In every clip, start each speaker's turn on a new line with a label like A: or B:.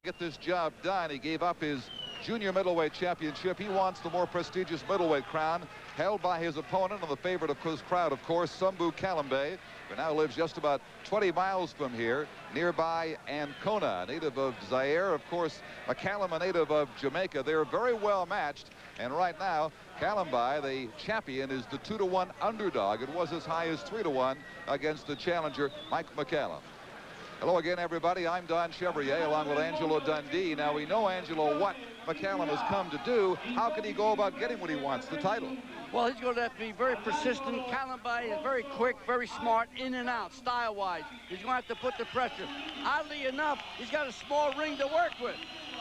A: get this job done. He gave up his junior middleweight championship. He wants the more prestigious middleweight crown held by his opponent and the favorite of his crowd, of course, Sumbu Kalambay, who now lives just about 20 miles from here, nearby Ancona, a native of Zaire. Of course, McCallum, a native of Jamaica. They're very well matched, and right now Kalambay, the champion, is the 2-to-1 underdog. It was as high as 3-to-1 against the challenger Mike McCallum. Hello again, everybody. I'm Don Chevrier along with Angelo Dundee. Now, we know, Angelo, what McCallum has come to do. How can he go about getting what he wants, the title?
B: Well, he's going to have to be very persistent. Kalambay is very quick, very smart, in and out, style-wise. He's going to have to put the pressure. Oddly enough, he's got a small ring to work with.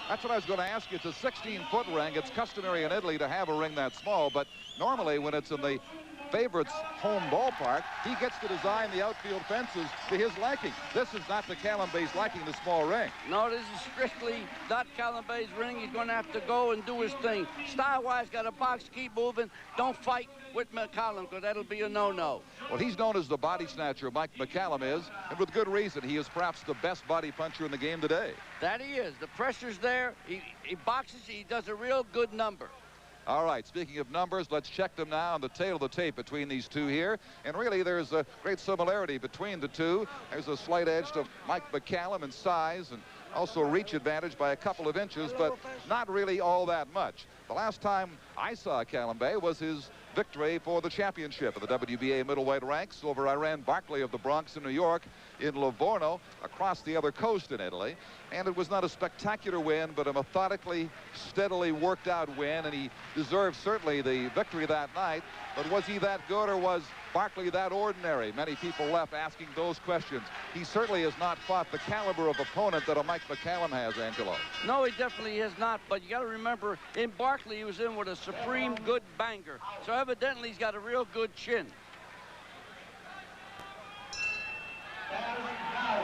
A: That's what I was going to ask you. It's a 16-foot ring. It's customary in Italy to have a ring that small, but normally when it's in the favorite's home ballpark, he gets to design the outfield fences to his liking. This is not the Kalambay's liking, the small ring.
B: No, this is strictly not Kalambay's ring. He's going to have to go and do his thing. Style-wise, got a box, keep moving. Don't fight with McCallum, because that'll be a no-no.
A: Well, he's known as the body snatcher, Mike McCallum is, and with good reason. He is perhaps the best body puncher in the game today.
B: That he is. The pressure's there. He boxes. He does a real good number.
A: All right, speaking of numbers, let's check them now on the tail of the tape between these two here. And really, there's a great similarity between the two. There's a slight edge to Mike McCallum in size and also reach advantage by a couple of inches, but not really all that much. The last time I saw Kalambay was his victory for the championship of the WBA middleweight ranks over Iran Barkley of the Bronx in New York, in Livorno, across the other coast in Italy. And it was not a spectacular win, but a methodically, steadily worked out win, and he deserved certainly the victory that night. But was he that good, or was Barkley that ordinary? Many people left asking those questions. He certainly has not fought the caliber of opponent that a Mike McCallum has, Angelo.
B: No, he definitely has not, but you got to remember, in Barkley, he was in with a supreme good banger. So evidently, he's got a real good chin.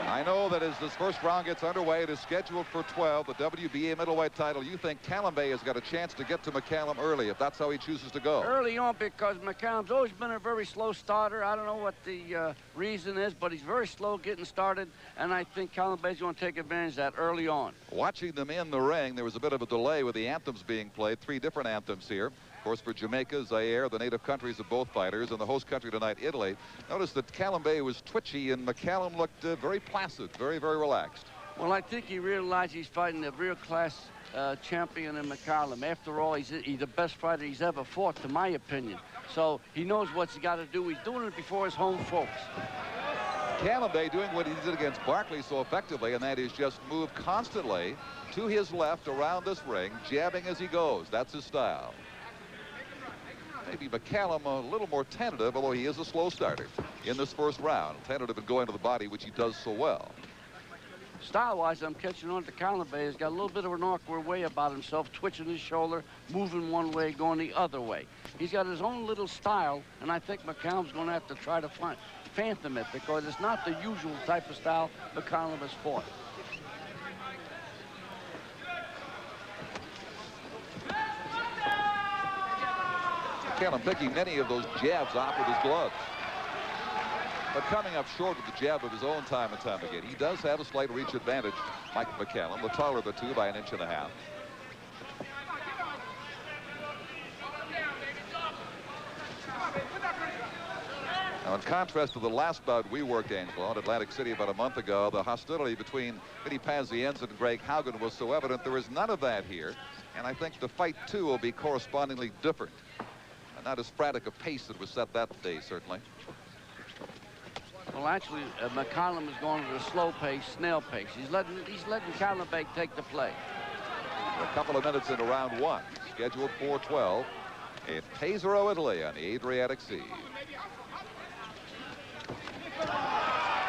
A: I know that as this first round gets underway, it is scheduled for 12, the WBA middleweight title. You think Kalambay has got a chance to get to McCallum early, if that's how he chooses to go?
B: Early on, because McCallum's always been a very slow starter. I don't know what the reason is, but he's very slow getting started, and I think Kalambay's going to take advantage of that early on.
A: Watching them in the ring, there was a bit of a delay with the anthems being played. 3 different anthems here. Of course, for Jamaica, Zaire, the native countries of both fighters, and the host country tonight, Italy. Notice that Kalambay was twitchy, and McCallum looked very placid, very, very relaxed.
B: Well, I think he realized he's fighting a real class champion in McCallum. After all, he's the best fighter he's ever fought, to my opinion. So he knows what he's got to do. He's doing it before his home folks.
A: Kalambay doing what he did against Barkley so effectively, and that is just move constantly to his left around this ring, jabbing as he goes. That's his style. Maybe McCallum a little more tentative, although he is a slow starter in this first round. Tentative and going to the body, which he does so well.
B: Style-wise, I'm catching on to Kalambay. He's got a little bit of an awkward way about himself, twitching his shoulder, moving one way, going the other way. He's got his own little style, and I think McCallum's going to have to try to phantom it, because it's not the usual type of style McCallum has fought.
A: McCallum picking many of those jabs off with his gloves, but coming up short with the jab of his own time and time again. He does have a slight reach advantage, Mike McCallum, the taller of the two by 1.5 inches. Now, in contrast to the last bout we worked, Angelo, in Atlantic City about a month ago, the hostility between Vinny Pazienza and Greg Haugen was so evident. There is none of that here, and I think the fight, too, will be correspondingly different. Not as frantic a pace that was set that day, certainly.
B: Well, actually, McCallum is going at a slow pace, snail pace. He's letting Kalambay take the play.
A: A couple of minutes into round 1, scheduled for 12 in Pesaro, Italy, on the Adriatic Sea.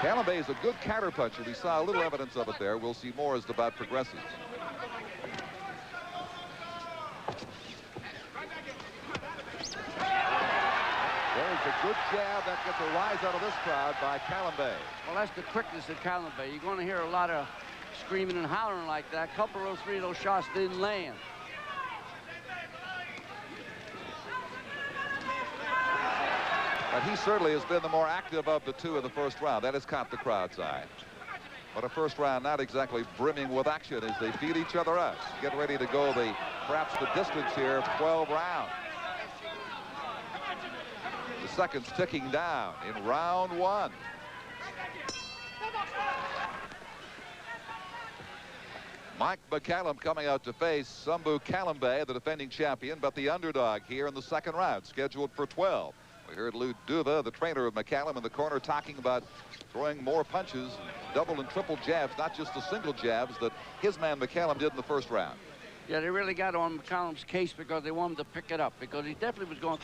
A: Kalambay is a good counterpuncher. We saw a little evidence of it there. We'll see more as the bout progresses. There's a good jab that gets a rise out of this crowd by Kalambay.
B: Well, that's the quickness of Kalambay. You're going to hear a lot of screaming and hollering like that. A couple of those 3 of those shots didn't land.
A: But he certainly has been the more active of the two in the first round. That has caught the crowd's eye. But a first round not exactly brimming with action as they feel each other out. Get ready to go perhaps the distance here of 12 rounds. The seconds ticking down in round one. Mike McCallum coming out to face Sumbu Kalambay, the defending champion, but the underdog here in the second round, scheduled for 12. We heard Lou Duva, the trainer of McCallum, in the corner talking about throwing more punches, double and triple jabs, not just the single jabs that his man McCallum did in the first round.
B: Yeah, they really got on McCallum's case because they wanted to pick it up, because he definitely was going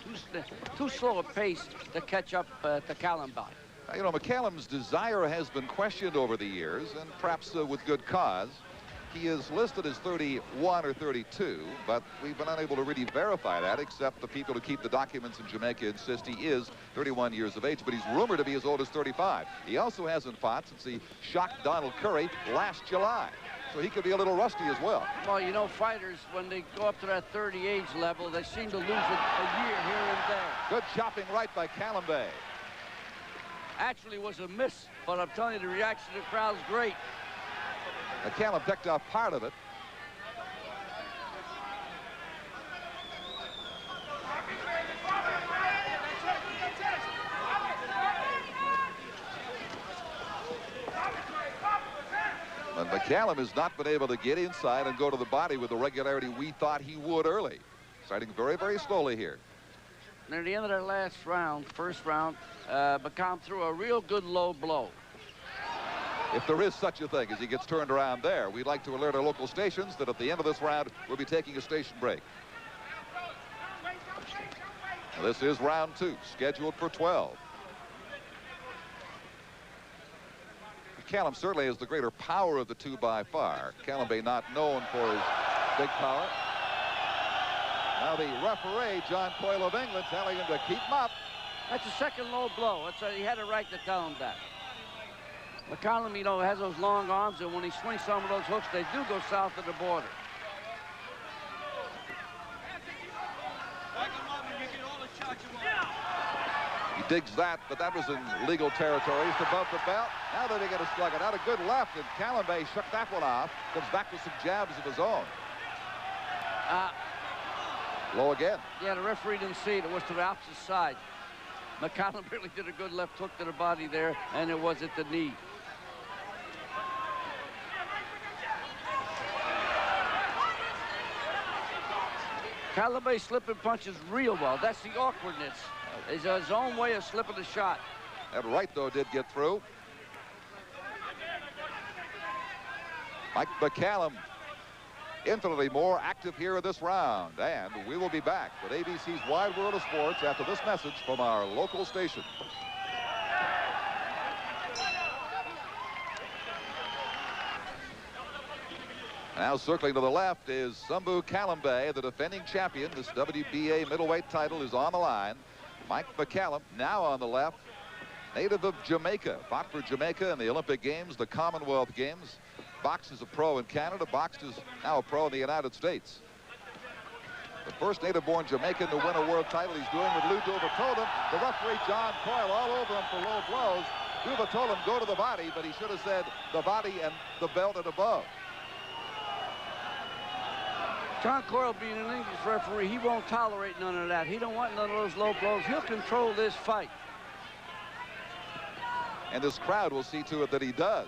B: too slow a pace to catch up to Kalambay.
A: You know, McCallum's desire has been questioned over the years, and perhaps with good cause. He is listed as 31 or 32, but we've been unable to really verify that, except the people who keep the documents in Jamaica insist he is 31 years of age, but he's rumored to be as old as 35. He also hasn't fought since he shocked Donald Curry last July, so he could be a little rusty as well.
B: Well, you know, fighters, when they go up to that 30 age level, they seem to lose a year here and there.
A: Good chopping right by Kalambay.
B: Actually was a miss, but I'm telling you, the reaction of the crowd is great.
A: McCallum picked up part of it. And McCallum has not been able to get inside and go to the body with the regularity we thought he would early. Starting very, very slowly here.
B: Near the end of their last round, first round, McCallum threw a real good low blow.
A: If there is such a thing as he gets turned around there, we'd like to alert our local stations that at the end of this round, we'll be taking a station break. This is round two, scheduled for 12. McCallum certainly has the greater power of the two by far. Kalambay not known for his big power. Now the referee, John Coyle of England, telling him to keep him up.
B: That's a second low blow. He had a right to tell him that. McCallum, you know, has those long arms, and when he swings some of those hooks, they do go south of the border.
A: He digs that, but that was in legal territory. He's above the belt. Now they get a slug. Out a good left, and Kalambay shook that one off. Comes back with some jabs of his own. Low again.
B: Yeah, the referee didn't see it. It was to the opposite side. McCallum really did a good left hook to the body there, and it was at the knee. Kalambay slipping punches real well. That's the awkwardness. It's his own way of slipping the shot.
A: That right, though, did get through. Mike McCallum infinitely more active here in this round. And we will be back with ABC's Wide World of Sports after this message from our local station. Now circling to the left is Sumbu Kalambay, the defending champion. This WBA middleweight title is on the line. Mike McCallum now on the left, native of Jamaica, fought for Jamaica in the Olympic Games, the Commonwealth Games. Boxed as a pro in Canada, boxed as now a pro in the United States. The first native-born Jamaican to win a world title. He's doing what Lou Duva told him. The referee, John Coyle, all over him for low blows. Duva told him go to the body, but he should have said the body and the belt and above.
B: John Coyle, being an English referee, he won't tolerate none of that. He don't want none of those low blows. He'll control this fight.
A: And this crowd will see to it that he does.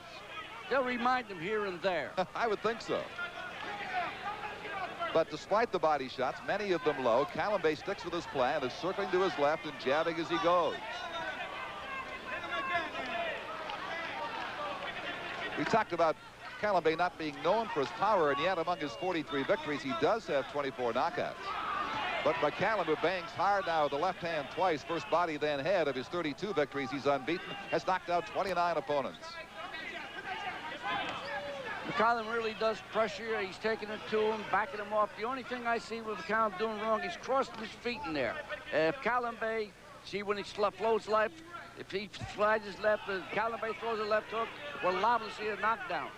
B: They'll remind him here and there.
A: I would think so. But despite the body shots, many of them low, Kalambay sticks with his plan, is circling to his left and jabbing as he goes. We talked about Kalambay not being known for his power, and yet among his 43 victories, he does have 24 knockouts. But McCallum, who bangs hard now with the left hand twice, first body then head, of his 32 victories, he's unbeaten, has knocked out 29 opponents.
B: McCallum really does pressure. He's taking it to him, backing him off. The only thing I see with McCallum doing wrong, he's crossing his feet in there. If Kalambay, see when he floats left, if he slides his left, Kalambay throws a left hook, we're liable to see a knockdown.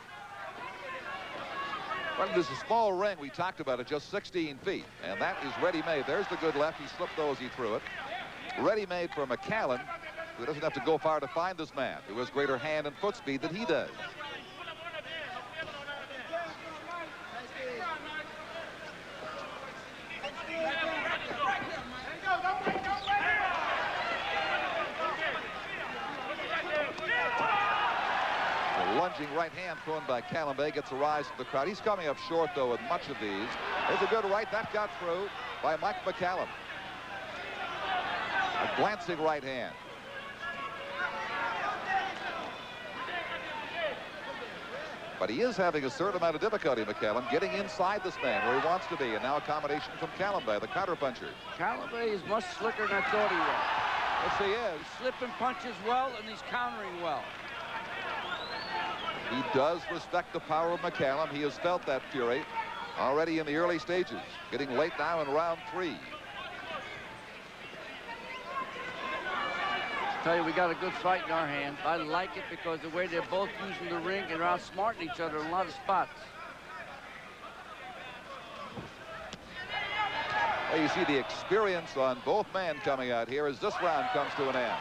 A: Well, there's a small ring. We talked about it, just 16 feet. And that is ready-made. There's the good left. He slipped those, he threw it. Ready-made for McCallum, who doesn't have to go far to find this man, who has greater hand and foot speed than he does. damaging right hand thrown by Kalambay gets a rise to the crowd. He's coming up short, though, with much of these. There's a good right. That got through by Mike McCallum. A glancing right hand. But he is having a certain amount of difficulty, McCallum, getting inside this man where he wants to be. And now a combination from Kalambay, the counterpuncher.
B: Kalambay is much slicker than I thought he was.
A: Yes, he is.
B: He's slipping punches well, and he's countering well.
A: He does respect the power of McCallum. He has felt that fury already in the early stages. Getting late now in round 3.
B: I tell you, we got a good fight in our hands. I like it because the way they're both using the ring and are outsmarting each other in a lot of spots.
A: Well, you see the experience on both men coming out here as this round comes to an end.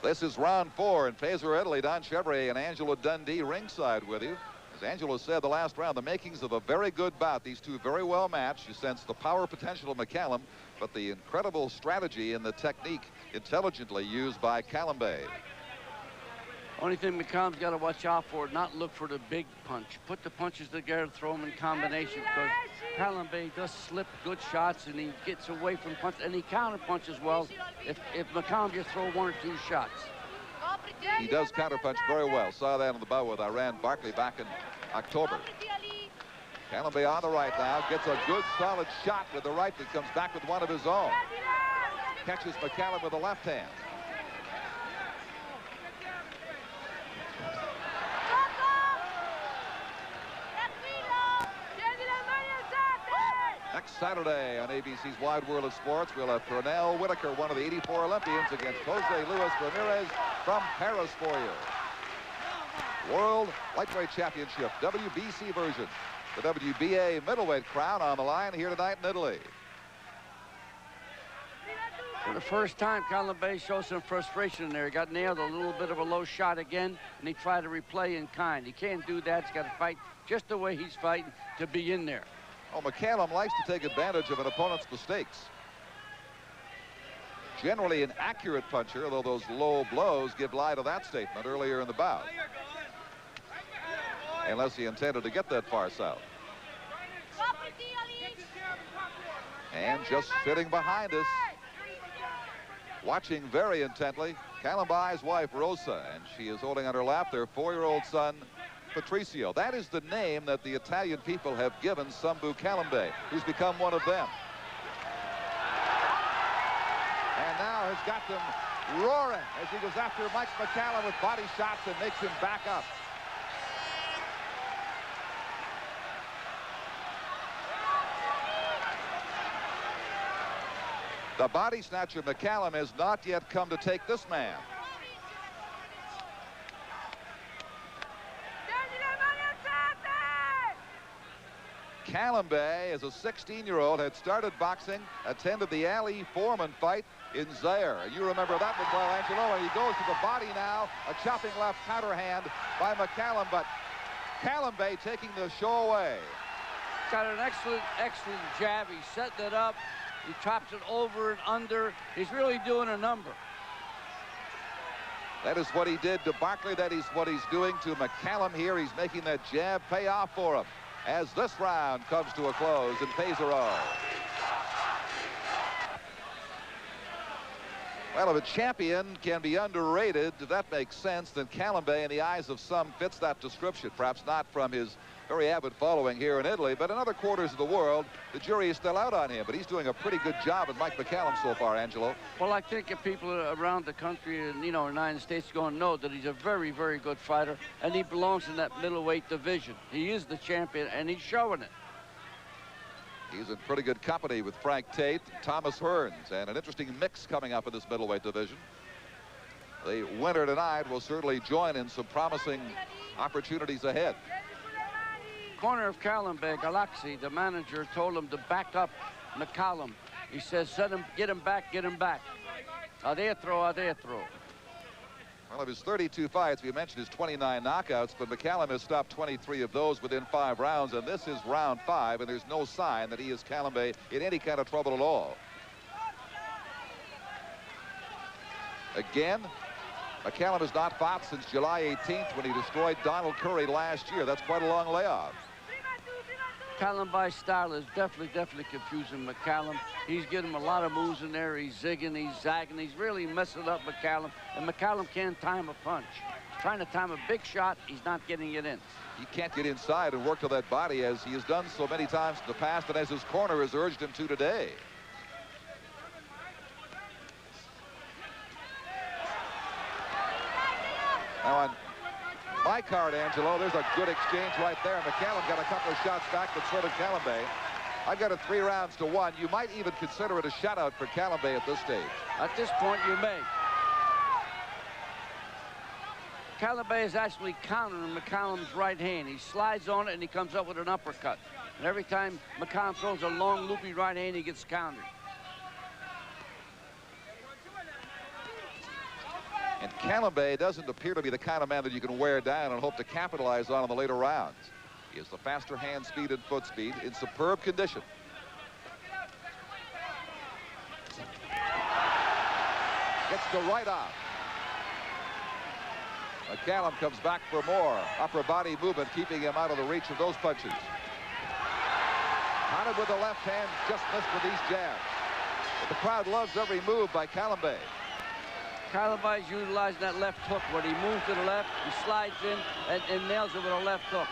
A: This is round 4 in Pesaro, Italy. Don Chevrolet and Angelo Dundee ringside with you. As Angelo said the last round, the makings of a very good bout. These two very well matched. You sense the power potential of McCallum, but the incredible strategy and the technique intelligently used by Kalambay.
B: Only thing McCallum's got to watch out for, not look for the big punch. Put the punches together, throw them in combination, because Kalambay does slip good shots and he gets away from punch and he counter punches well if McCallum just throw 1 or 2 shots.
A: He does counterpunch very well. Saw that on the bout with Iran Barkley back in October. Kalambay on the right now. Gets a good solid shot with the right that comes back with one of his own. Catches McCallum with the left hand. Next Saturday on ABC's Wide World of Sports, we'll have Pernell Whitaker, one of the '84 Olympians, against Jose Luis Ramirez from Paris for you. World Lightweight Championship, WBC version. The WBA middleweight crown on the line here tonight in Italy.
B: For the first time, Kalambay showed some frustration in there. He got nailed a little bit of a low shot again, and he tried to replay in kind. He can't do that. He's got to fight just the way he's fighting to be in there.
A: Oh, McCallum likes to take advantage of an opponent's mistakes. Generally an accurate puncher, although those low blows give lie to that statement earlier in the bout. Unless he intended to get that far south. And just sitting behind us, watching very intently, Kalambay's wife, Rosa, and she is holding on her lap their 4-year-old son, Patricio. That is the name that the Italian people have given Sumbu Kalambay, who's become one of them. And now has got them roaring as he goes after Mike McCallum with body shots and makes him back up. The body snatcher McCallum has not yet come to take this man. Kalambay, as a 16-year-old, had started boxing, attended the Ali Foreman fight in Zaire. You remember that one well, Angelo, and he goes to the body now. A chopping left counter hand by McCallum, but Kalambay taking the show away.
B: Got an excellent jab. He's setting it up. He chops it over and under. He's really doing a number.
A: That is what he did to Barkley. That is what he's doing to McCallum here. He's making that jab pay off for him as this round comes to a close in Pesaro. Well, if a champion can be underrated, that makes sense. Then Kalambay, in the eyes of some, fits that description. Perhaps not from his very avid following here in Italy, but in other quarters of the world, the jury is still out on him. But he's doing a pretty good job with Mike McCallum so far, Angelo.
B: Well, I think if people around the country and, you know, the United States are going to know that he's a very, very good fighter, and he belongs in that middleweight division. He is the champion, and he's showing it.
A: He's in pretty good company with Frank Tate, Thomas Hearns, and an interesting mix coming up in this middleweight division. The winner tonight will certainly join in some promising opportunities ahead.
B: Corner of Kalambay, Galaxy, the manager told him to back up McCallum. He says, get him back, get him back. Adentro, adentro.
A: Well, of his 32 fights, we mentioned his 29 knockouts, but McCallum has stopped 23 of those within 5 rounds, and this is round 5, and there's no sign that he is Kalambay in any kind of trouble at all. Again, McCallum has not fought since July 18th when he destroyed Donald Curry last year. That's quite a long layoff.
B: Kalambay's style is definitely confusing McCallum. He's getting him a lot of moves in there. He's zigging, he's zagging, he's really messing up McCallum. And McCallum can't time a punch. He's trying to time a big shot, he's not getting it in.
A: He can't get inside and work to that body as he has done so many times in the past and as his corner has urged him to today. Now on my card, Angelo, there's a good exchange right there. McCallum got a couple of shots back, but so did Kalambay. I've got it 3 rounds to 1. You might even consider it a shutout for Kalambay at this stage.
B: At this point, you may. Kalambay is actually countering McCallum's right hand. He slides on it and he comes up with an uppercut. And every time McCallum throws a long, loopy right hand, he gets countered.
A: And Kalambay doesn't appear to be the kind of man that you can wear down and hope to capitalize on in the later rounds. He has the faster hand speed and foot speed in superb condition. Gets the right off. McCallum comes back for more upper body movement, keeping him out of the reach of those punches. Counted with the left hand, just missed with these jabs. But the crowd loves every move by Kalambay.
B: Kalambay's utilizing that left hook. When he moves to the left, he slides in and nails it with a left hook.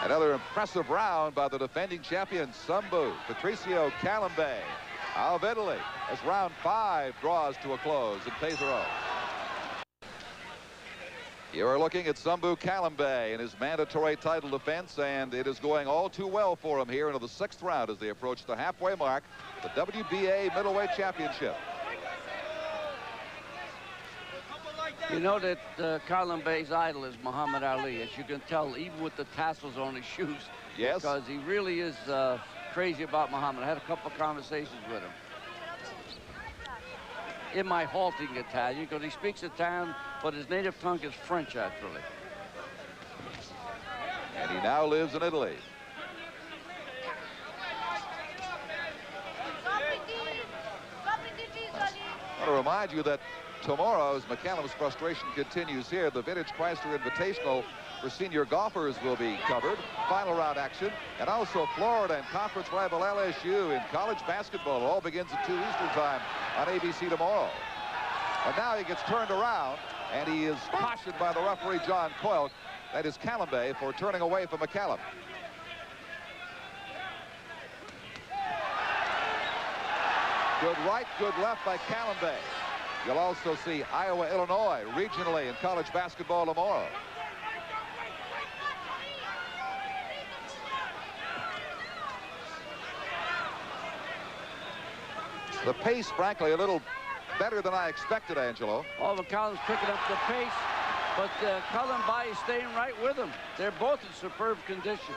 A: Another impressive round by the defending champion, Sumbu Kalambay of Italy, as round 5 draws to a close in Pesaro. You are looking at Sumbu Kalambay in his mandatory title defense, and it is going all too well for him here into the 6th round as they approach the halfway mark, the WBA Middleweight Championship.
B: You know that Kalambay's idol is Muhammad Ali, as you can tell, even with the tassels on his shoes.
A: Yes.
B: Because he really is crazy about Muhammad. I had a couple of conversations with him. In my halting Italian, because he speaks Italian, but his native tongue is French, actually.
A: And he now lives in Italy. I want to remind you that tomorrow, as McCallum's frustration continues here, the Vintage Chrysler Invitational for senior golfers will be covered. Final round action. And also Florida and conference rival LSU in college basketball. It all begins at 2 Eastern time on ABC tomorrow. And now he gets turned around, and he is cautioned by the referee, John Coyle. That is Kalambay for turning away from McCallum. Good right, good left by Kalambay. You'll also see Iowa, Illinois regionally in college basketball tomorrow. The pace, frankly, a little better than I expected, Angelo.
B: Oh, McCallum's picking up the pace, but Kalambay is staying right with him. They're both in superb condition.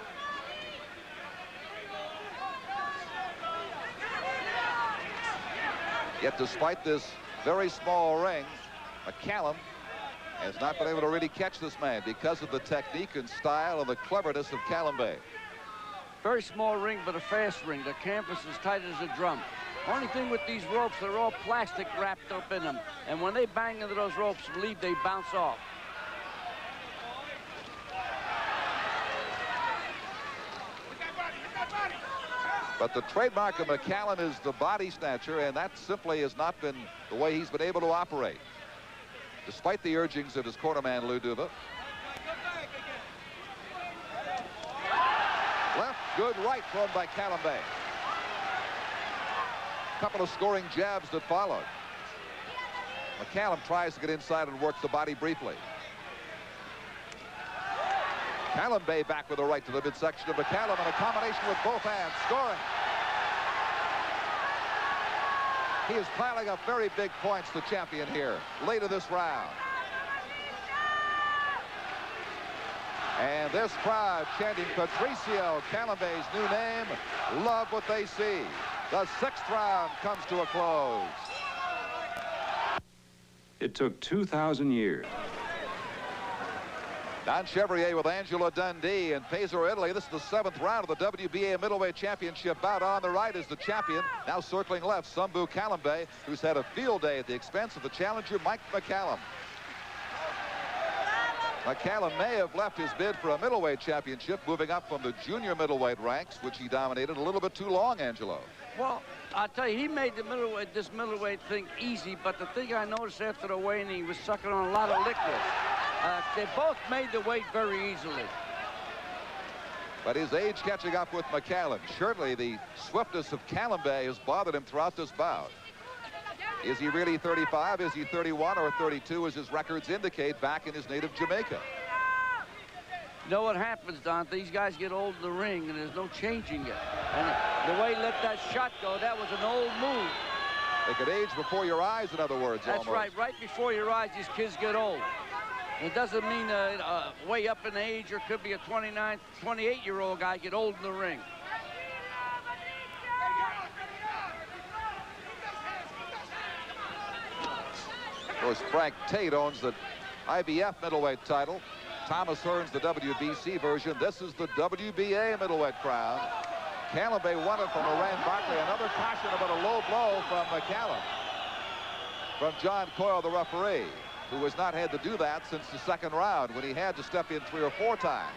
A: Yet despite this very small ring, McCallum has not been able to really catch this man because of the technique and style and the cleverness of Kalambay.
B: Very small ring, but a fast ring. The canvas is tight as a drum. Only thing with these ropes, they're all plastic wrapped up in them. And when they bang into those ropes, believe they bounce off.
A: But the trademark of McCallum is the body snatcher, and that simply has not been the way he's been able to operate, despite the urgings of his cornerman, Lou Duva. Left, good right thrown by Kalambay. Couple of scoring jabs that followed. McCallum tries to get inside and work the body briefly. Kalambay back with a right to the midsection of McCallum, and a combination with both hands, scoring. He is piling up very big points, the champion here, late in this round. And this crowd chanting Patricio Calambay's new name. Love what they see. The 6th round comes to a close.
C: It took 2,000 years.
A: Don Chevrier with Angelo Dundee in Pesaro, Italy. This is the 7th round of the WBA Middleweight Championship bout. On the right is the champion. Now circling left, Sumbu Kalambay, who's had a field day at the expense of the challenger, Mike McCallum. McCallum may have left his bid for a middleweight championship, moving up from the junior middleweight ranks, which he dominated a little bit too long, Angelo.
B: Well, I'll tell you, he made the this middleweight thing easy, but the thing I noticed after the weigh-in, he was sucking on a lot of liquid. They both made the weight very easily.
A: But his age catching up with McCallum. Surely the swiftness of Kalambay has bothered him throughout this bout. Is he really 35? Is he 31 or 32, as his records indicate, back in his native Jamaica?
B: You know what happens, Don? These guys get old in the ring, and there's no changing it. And the way he let that shot go, that was an old move.
A: They could age before your eyes, in other words.
B: That's
A: almost.
B: right. Right before your eyes, these kids get old. It doesn't mean way up in age, or could be a 29, 28-year-old guy get old in the ring.
A: Of course, Frank Tate owns the IBF middleweight title. Thomas Hearns the WBC version. This is the WBA middleweight crown. Kalambay won it from Moran Barkley. Another caution about a low blow from McCallum. From John Coyle, the referee, who has not had to do that since the 2nd round, when he had to step in 3 or 4 times.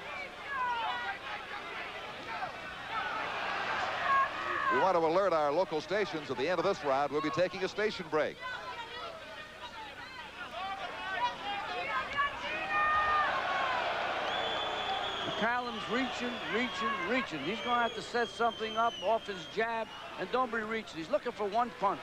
A: We want to alert our local stations at the end of this round. We'll be taking a station break.
B: McCallum's reaching. He's going to have to set something up off his jab, and don't be reaching. He's looking for one punch.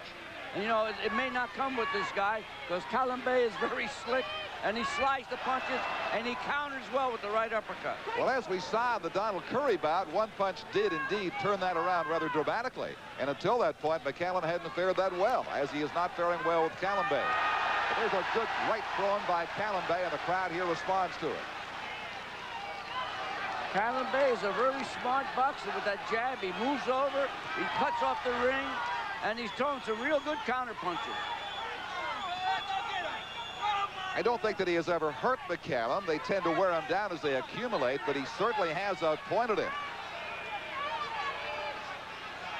B: And, you know, it may not come with this guy, because Kalambay is very slick, and he slides the punches, and he counters well with the right uppercut.
A: Well, as we saw in the Donald Curry bout, one punch did indeed turn that around rather dramatically. And until that point, McCallum hadn't fared that well, as he is not faring well with Kalambay. But there's a good right thrown by Kalambay, and the crowd here responds to it.
B: Kalambay is a very smart boxer with that jab. He moves over, he cuts off the ring, and he's throwing some real good counter punches.
A: I don't think that he has ever hurt McCallum. They tend to wear him down as they accumulate, but he certainly has outpointed him.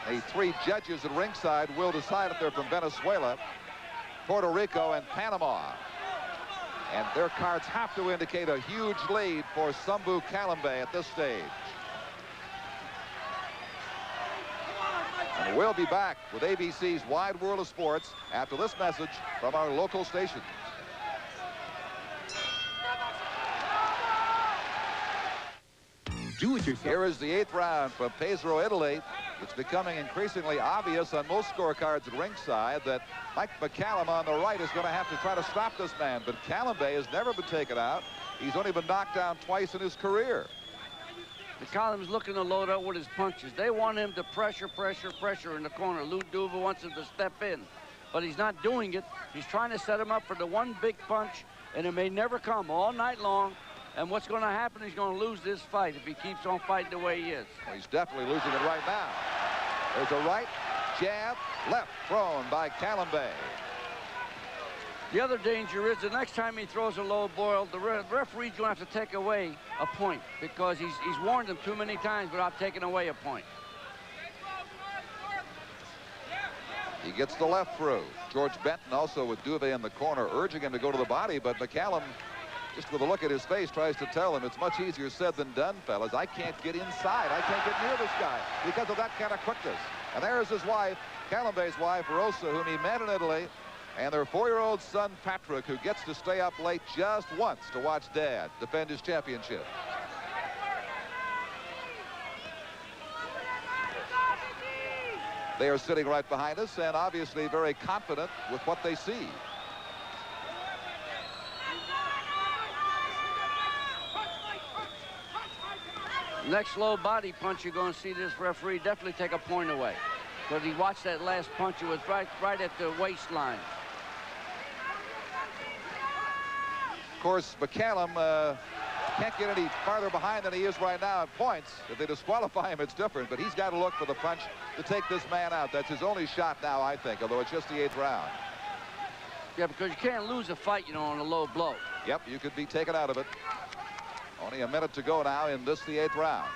A: The 3 judges at ringside will decide if they're from Venezuela, Puerto Rico, and Panama. And their cards have to indicate a huge lead for Sumbu Kalambay at this stage. And we'll be back with ABC's Wide World of Sports after this message from our local stations.
C: Do it yourself.
A: Here is the 8th round from Pesaro, Italy. It's becoming increasingly obvious on most scorecards at ringside that Mike McCallum on the right is going to have to try to stop this man. But Kalambay has never been taken out. He's only been knocked down twice in his career.
B: McCallum's looking to load up with his punches. They want him to pressure in the corner. Lou Duva wants him to step in, but he's not doing it. He's trying to set him up for the one big punch, and it may never come all night long. And what's going to happen, he's going to lose this fight if he keeps on fighting the way he is.
A: Well, he's definitely losing it right now. There's a right jab, left thrown by Kalambay.
B: The other danger is the next time he throws a low boil, the referee's going to have to take away a point, because he's warned him too many times without taking away a point.
A: He gets the left through. George Benton also with Duve in the corner, urging him to go to the body, but McCallum, just with a look at his face, tries to tell him it's much easier said than done, fellas. I can't get inside. I can't get near this guy because of that kind of quickness. And there's his wife, Kalambay's wife, Rosa, whom he met in Italy, and their 4-year-old son, Patrick, who gets to stay up late just once to watch Dad defend his championship. They are sitting right behind us and obviously very confident with what they see.
B: Next low body punch, you're going to see this referee definitely take a point away. Because he watched that last punch, it was right at the waistline.
A: Of course, McCallum Can't get any farther behind than he is right now at points. If they disqualify him, it's different, but he's got to look for the punch to take this man out. That's his only shot now, I think, although it's just the 8th round.
B: Yeah, because you can't lose a fight, you know, on a low blow.
A: Yep, you could be taken out of it. Only a minute to go now in this, the 8th round.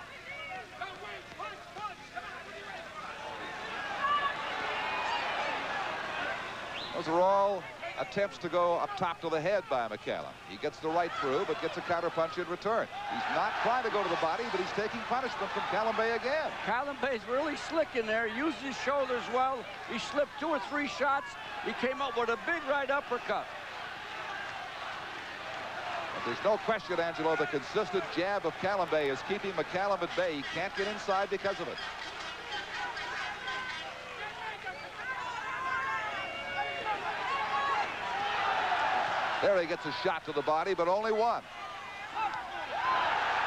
A: Those are all attempts to go up top to the head by McCallum. He gets the right through, but gets a counter punch in return. He's not trying to go to the body, but he's taking punishment from Kalambay again.
B: Kalambay's really slick in there. He used his shoulders well. He slipped 2 or 3 shots. He came up with a big right uppercut.
A: But there's no question, Angelo, the consistent jab of Kalambay is keeping McCallum at bay. He can't get inside because of it. There he gets a shot to the body, but only one.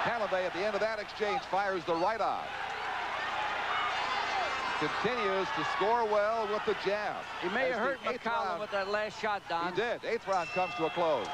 A: Kalambay at the end of that exchange fires the right eye. Continues to score well with the jab.
B: He may have hurt McCallum with that last shot, Don.
A: He did. 8th round comes to a close.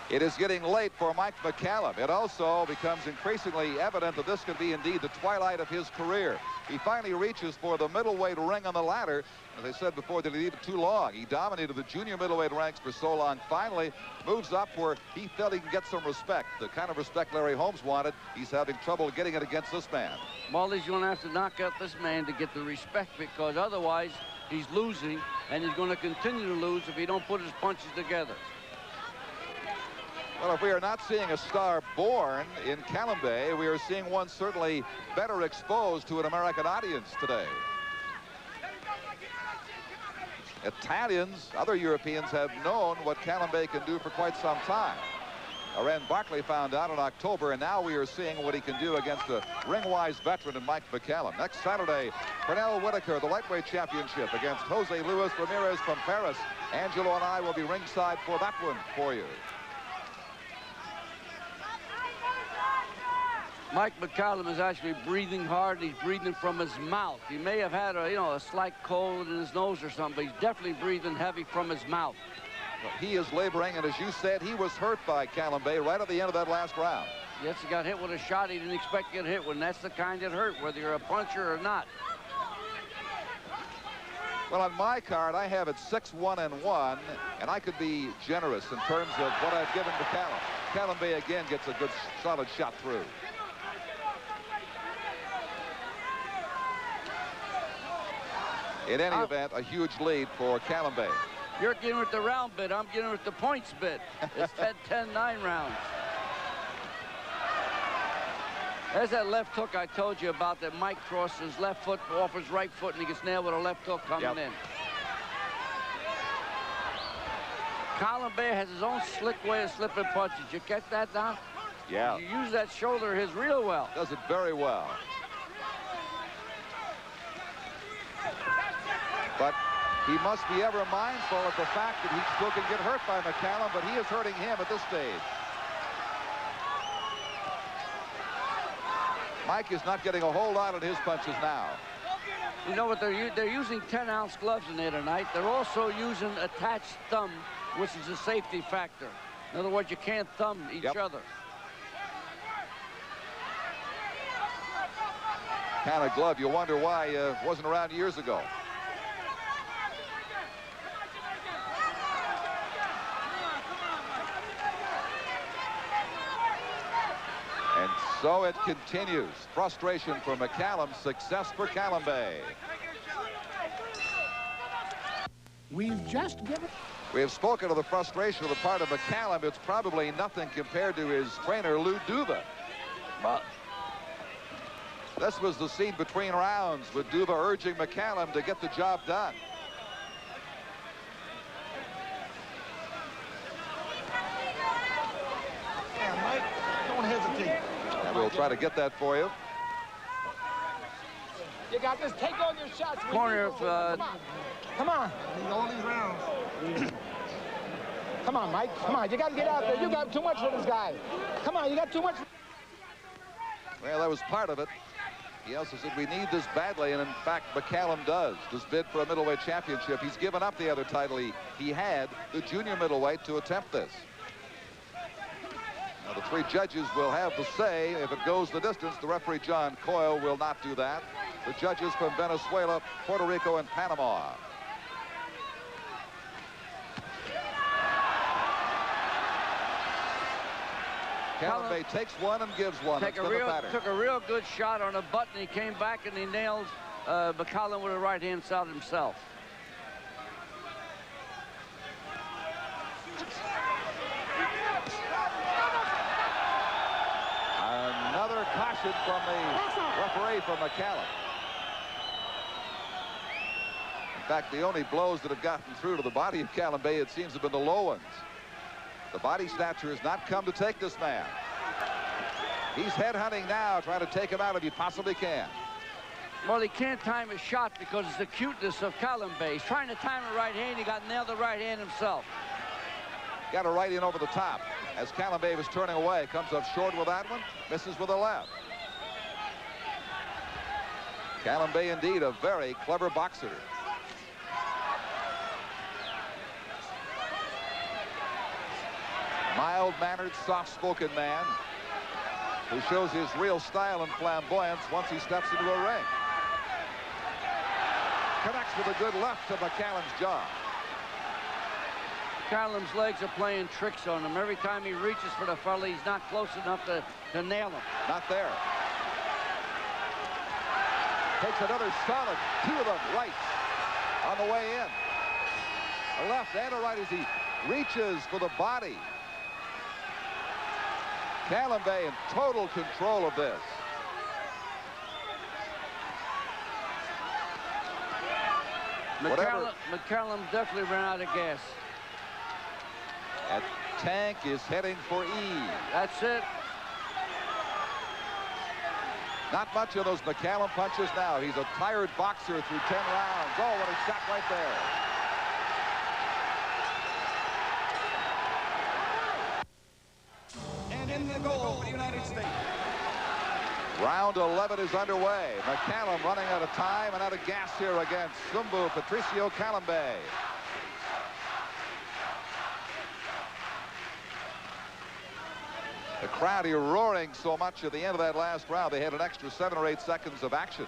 A: It is getting late for Mike McCallum. It also becomes increasingly evident that this could be indeed the twilight of his career. He finally reaches for the middleweight ring on the ladder. As I said before, did he leave it too long? He dominated the junior middleweight ranks for so long. Finally moves up where he felt he can get some respect. The kind of respect Larry Holmes wanted. He's having trouble getting it against this man.
B: Well, he's going to have to knock out this man to get the respect, because otherwise he's losing, and he's going to continue to lose if he don't put his punches together.
A: Well, if we are not seeing a star born in Kalambay, we are seeing one certainly better exposed to an American audience today. Italians, other Europeans have known what Kalambay can do for quite some time. Aren Barkley found out in October, and now we are seeing what he can do against a ring-wise veteran in Mike McCallum. Next Saturday, Pernell Whitaker, the lightweight championship against Jose Luis Ramirez from Paris. Angelo and I will be ringside for that one for you.
B: Mike McCallum is actually breathing hard. He's breathing from his mouth. He may have had a slight cold in his nose or something, but he's definitely breathing heavy from his mouth.
A: Well, he is laboring, and as you said, he was hurt by Kalambay right at the end of that last round.
B: Yes, he got hit with a shot he didn't expect to get hit with, and that's the kind that hurt, whether you're a puncher or not.
A: Well, on my card, I have it 6-1-1, and I could be generous in terms of what I've given McCallum. Kalambay again gets a good, solid shot through. In any event, a huge lead for Kalambay.
B: You're getting with the round bit. I'm getting with the points bit. It's 10-9 rounds. There's that left hook I told you about that Mike crosses his left foot off his right foot, and he gets nailed with a left hook coming in. Kalambay has his own slick way of slipping punches. You get that, Don?
A: Yeah.
B: You use that shoulder of his real well.
A: Does it very well. But he must be ever mindful of the fact that he still can get hurt by McCallum, but he is hurting him at this stage. Mike is not getting a whole lot of his punches now.
B: You know what, they're using 10-ounce gloves in there tonight. They're also using attached thumb, which is a safety factor. In other words, you can't thumb each other.
A: Kind of glove you wonder why it wasn't around years ago. And so it continues. Frustration for McCallum, success for Kalambay.
D: We've just given...
A: We have spoken of the frustration of the part of McCallum. It's probably nothing compared to his trainer, Lou Duva.
B: But
A: this was the scene between rounds with Duva urging McCallum to get the job done.
D: Yeah, Mike, don't hesitate.
A: And we'll try to get that for you.
D: You got this. Take all your shots.
B: Corner of...
D: Come on. All these rounds. Come on, Mike. Come on. You got to get out there. You got too much for this guy. Come on. You got too much.
A: Well, that was part of it. He also said we need this badly, and in fact, McCallum does. This bid for a middleweight championship. He's given up the other title he had, the junior middleweight, to attempt this. Now, the three judges will have the say. If it goes the distance, the referee, John Coyle, will not do that. The judges from Venezuela, Puerto Rico, and Panama. Kalambay takes one and gives one.
B: Took a real good shot on a button. He came back and he nailed McCallum with a right-hand side himself.
A: Another caution from the referee from McCallum. In fact, the only blows that have gotten through to the body of Kalambay, it seems, have been the low ones. The body snatcher has not come to take this man. He's headhunting now, trying to take him out if he possibly can.
B: Well, he can't time his shot because it's the cuteness of Kalambay. He's trying to time a right hand. He got nailed the right hand himself.
A: Got a right in over the top. As Kalambay was turning away, comes up short with that one, misses with a left. Kalambay, indeed, a very clever boxer. Mild-mannered, soft-spoken man who shows his real style and flamboyance once he steps into a ring. Connects with a good left to McCallum's jaw.
B: McCallum's legs are playing tricks on him. Every time he reaches for the fella, he's not close enough to nail him.
A: Not there. Takes another solid, two of them right on the way in. A left and a right as he reaches for the body. Kalambay in total control of this.
B: McCallum definitely ran out of gas.
A: That tank is heading for E.
B: That's it.
A: Not much of those McCallum punches now. He's a tired boxer through 10 rounds. Oh, what a shot right there.
E: And in the goal for the United States.
A: Round 11 is underway. McCallum running out of time and out of gas here against Sumbu Kalambay. The crowd here roaring so much at the end of that last round. They had an extra 7 or 8 seconds of action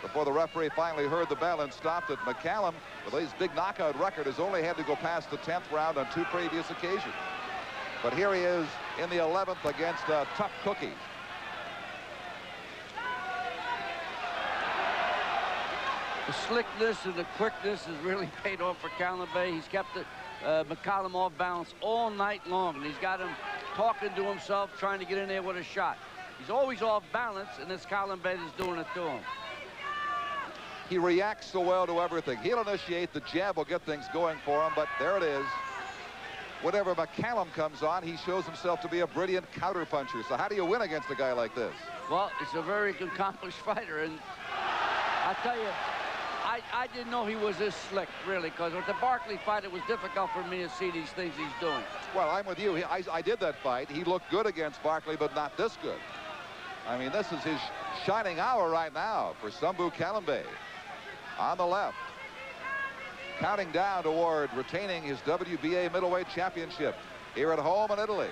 A: before the referee finally heard the bell and stopped it. McCallum, with his big knockout record, has only had to go past the 10th round on 2 previous occasions. But here he is in the 11th against a tough cookie.
B: The slickness and the quickness has really paid off for Kalambay. He's kept McCallum off balance all night long, and he's got him talking to himself, trying to get in there with a shot. He's always off balance, and it's Kalambay that's doing it to him.
A: He reacts so well to everything. He'll initiate, the jab will get things going for him, but there it is. Whenever McCallum comes on, he shows himself to be a brilliant counterpuncher. So how do you win against a guy like this?
B: Well, he's a very accomplished fighter, and I tell you, I didn't know he was this slick, really, because with the Barkley fight, it was difficult for me to see these things he's doing.
A: Well, I'm with you. I did that fight. He looked good against Barkley, but not this good. I mean, this is his shining hour right now for Sumbu Kalambay. On the left, counting down toward retaining his WBA middleweight championship here at home in Italy.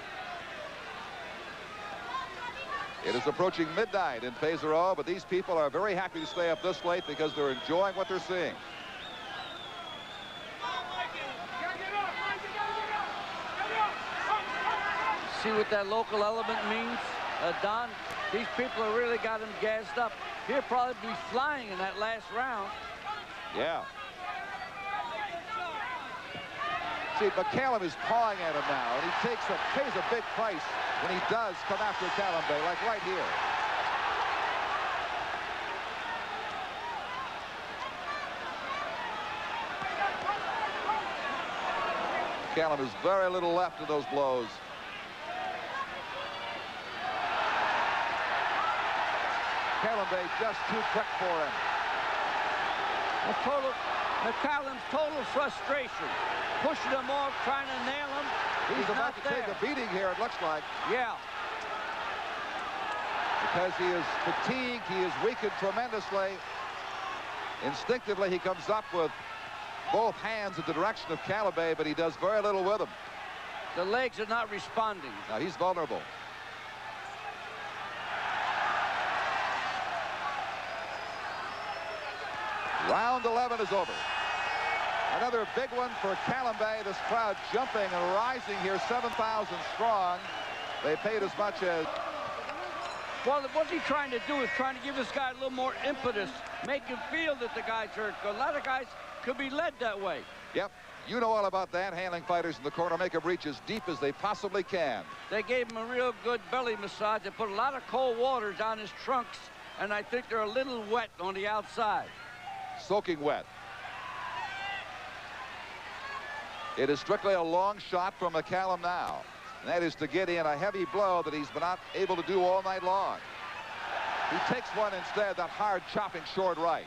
A: It is approaching midnight in Pesaro, but these people are very happy to stay up this late because they're enjoying what they're seeing.
B: See what that local element means, Don? These people have really got him gassed up. He'll probably be flying in that last round.
A: Yeah. See, McCallum is pawing at him now, and he pays a big price when he does come after Kalambay, like right here. McCallum has very little left of those blows. Kalambay just too quick for him.
B: McCallum's total frustration. Pushing him off, trying to nail him.
A: He's about to take a beating here, it looks like.
B: Yeah.
A: Because he is fatigued, he is weakened tremendously. Instinctively, he comes up with both hands in the direction of Kalambay, but he does very little with him.
B: The legs are not responding.
A: Now he's vulnerable. Round 11 is over. Another big one for Kalambay. This crowd jumping and rising here, 7,000 strong. They paid as much as...
B: Well, what's he trying to do is trying to give this guy a little more impetus, make him feel that the guy's hurt. A lot of guys could be led that way.
A: Yep, you know all about that. Handling fighters in the corner, make them reach as deep as they possibly can.
B: They gave him a real good belly massage. They put a lot of cold water down his trunks, and I think they're a little wet on the outside.
A: Soaking wet. It is strictly a long shot from McCallum now. And that is to get in a heavy blow that he's been not able to do all night long. He takes one instead, that hard chopping short right.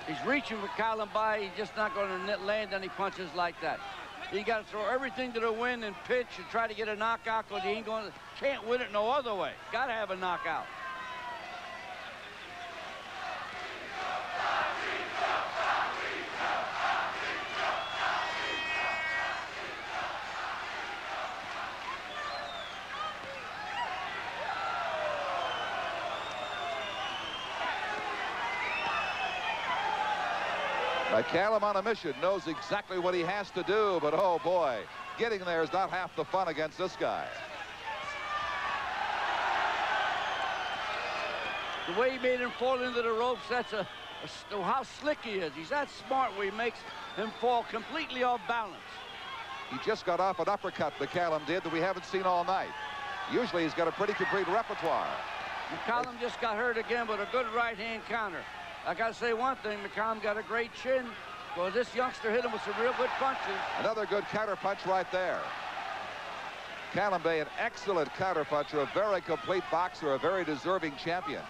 B: He's reaching for Kalambay. He's just not going to land any punches like that. He got to throw everything to the wind and pitch and try to get a knockout, because he can't win it no other way. Got to have a knockout.
A: McCallum on a mission, knows exactly what he has to do, but oh boy, getting there is not half the fun against this guy.
B: The way he made him fall into the ropes, that's how slick he is. He's that smart where he makes him fall completely off balance.
A: He just got off an uppercut, McCallum did, that we haven't seen all night. Usually he's got a pretty complete repertoire.
B: McCallum just got hurt again with a good right-hand counter. I got to say one thing, McCallum got a great chin. Well, this youngster hit him with some real good punches.
A: Another good counter punch right there. Kalambay, an excellent counter puncher, a very complete boxer, a very deserving champion.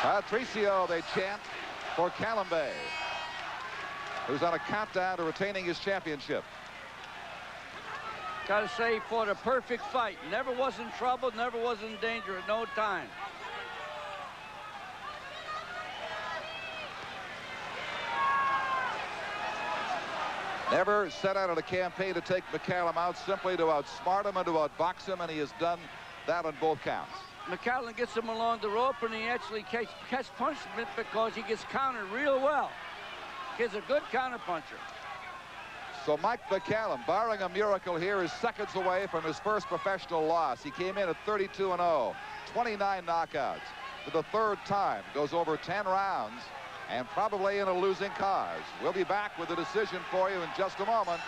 A: Patricio, they chant for Kalambay, who's on a countdown to retaining his championship.
B: Got to say, he fought a perfect fight. Never was in trouble, never was in danger at no time.
A: Never set out on a campaign to take McCallum out, simply to outsmart him and to outbox him, and he has done that on both counts.
B: McCallum gets him along the rope, and he actually catch punishment because he gets countered real well. He's a good counter puncher.
A: So Mike McCallum, barring a miracle here, is seconds away from his first professional loss. He came in at 32-0, 29 knockouts. For the third time, goes over 10 rounds, and probably in a losing cause. We'll be back with a decision for you in just a moment.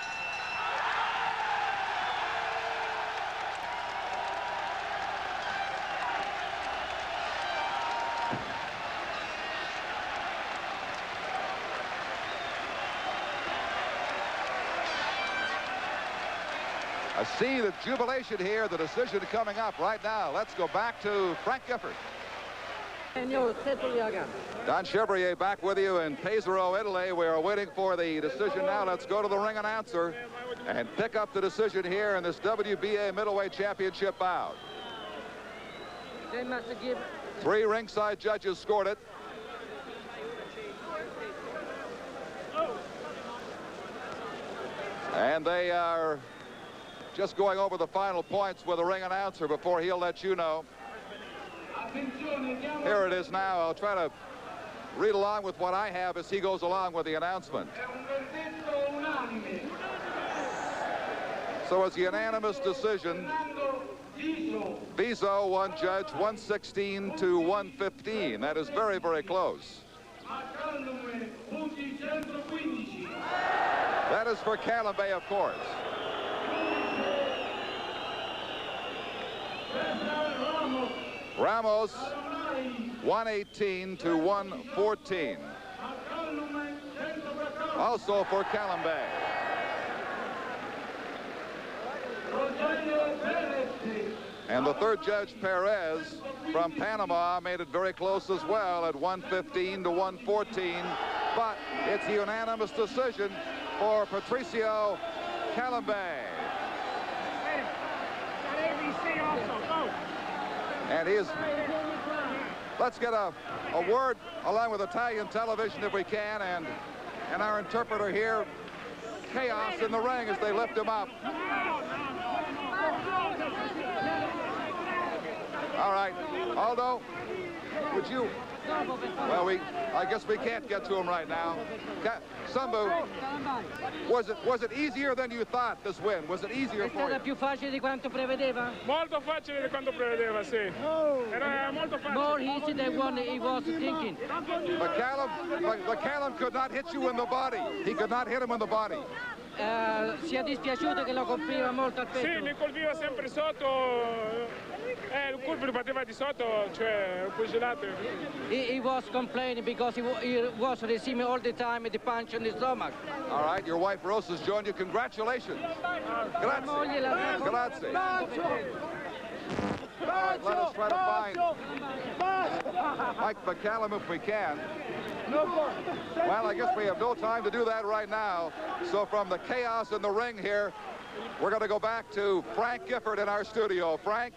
A: I see the jubilation here, the decision coming up right now. Let's go back to Frank Gifford. Don Chevrier back with you in Pesaro, Italy. We are waiting for the decision now. Let's go to the ring announcer and pick up the decision here in this WBA Middleweight Championship bout. 3 ringside judges scored it. And they are just going over the final points with the ring announcer before he'll let you know. Here it is now. I'll try to read along with what I have as he goes along with the announcement. So it's a unanimous decision. Viso won judge 116 to 115. That is very, very close. That is for Kalambay, of course. Ramos 118 to 114. Also for Kalambay. And the third judge, Perez, from Panama, made it very close as well at 115 to 114. But it's a unanimous decision for Patricio Kalambay. And let's get a word along with Italian television if we can, and our interpreter here. Chaos in the ring as they lift him up. All right, Aldo, would you? Well, I guess we can't get to him right now. Sumbu, was it easier than you thought, this win? Was it easier for you?
F: È stata più facile di quanto prevedeva?
G: Molto facile di quanto prevedeva, sì. Era molto facile.
F: More easy than what he was thinking.
A: McCallum could not hit you in the body. He could not hit him in the body.
F: Si è dispiaciuto che lo colpiva molto al petto.
G: Sì, mi colpiva sempre sotto. Il colpo li batteva di sotto, cioè pugilato.
F: He was complaining because he was receiving all the time the punch in the stomach.
A: All right, your wife Rose has joined you. Congratulations. Grazie. Grazie. All right, let us try to find Mike McCallum if we can. Well, I guess we have no time to do that right now. So from the chaos in the ring here, we're going to go back to Frank Gifford in our studio. Frank?